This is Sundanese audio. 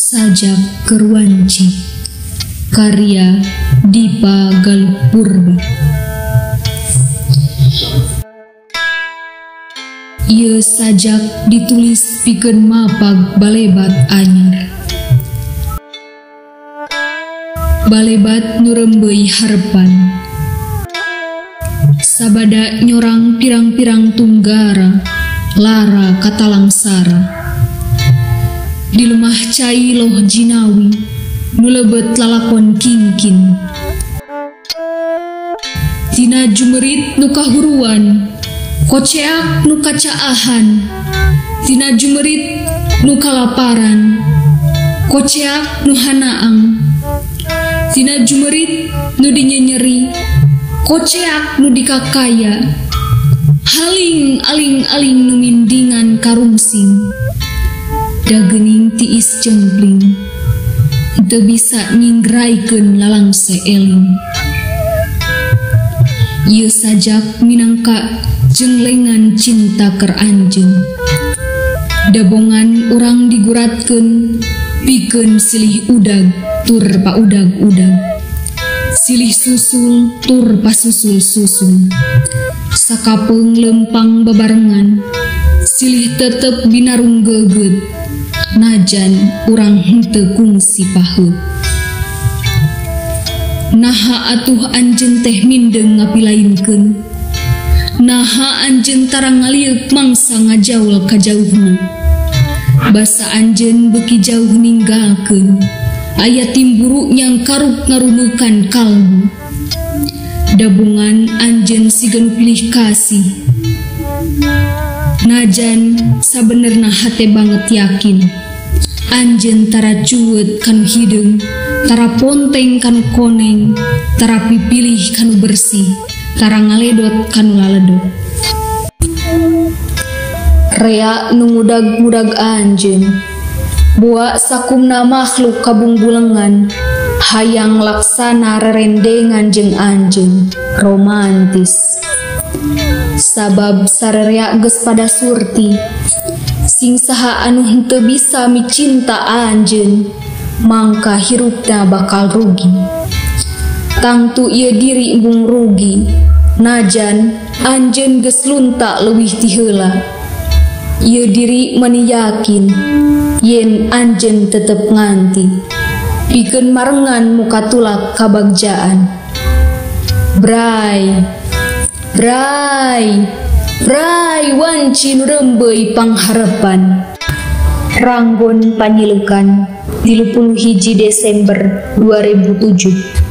Sajak Kerwanci, karya Dipa Galukpurba. Ieu sajak ditulis pikeun mapag balebat anyar. Balebat nu rembeuy harepan, sabada nyorang pirang-pirang tunggara, lara katalangsara. Di lemah cai loh jinawi, nu lebet lalakon kingkin. Tina jumerit nu kahuruan, koceak nu kacaahan. Tina jumerit nu kalaparan, koceak nu hanaang. Tina jumerit nu dinyenyeri, koceak nu dikakaya. Haling aling-aling nu mindingan karungsing, dagening tiis cempling, teu bisa nyinggraikeun lalangse eling. Ieu sajak minangka jenglengan cinta keur anjeun. Dabongan urang diguratkeun pikeun silih udag tur paudag-udag, silih susul tur pasusul-susul. Sakapeung lempang bebarengan, silih tetep binarung geugeut, najan urang henteu kungsi paheut. Naha atuh anjeun teh mindeng ngapilainkeun, naha anjeun tara ngaliuk mangsa ngajaul ka jauhna. Basa anjeun beuki jauh ninggalkeun, aya timburu yang karuk ngarumukan kalbu. Dabungan anjeun sigeun pilih kasih, najan sabenerna hate banget yakin. Anjeun tara cueut kanu hideung, tara ponteng kanu koneng, tara pipilih kanu bersih, tara ngaledot kanu laledot. Rea nu ngudag-ngudag anjeun, bua sakumna makhluk kabungbulengan, hayang laksana rerendengan jeung anjeun, romantis. Sabab sarerea geus pada surti, sing saha anu henteu bisa micinta anjeun, mangka hirupna bakal rugi. Tangtu ieu diri embung rugi, najan anjeun geus lunta leuwih ti heula. Ieu diri meni yakin, yen anjeun tetep nganti, pikeun marengan muka tulak kabagjaan. Bray, bray, bray wanci nu rembeuy pangharepan. Ranggon Panyilekan, 31 Desember 2007.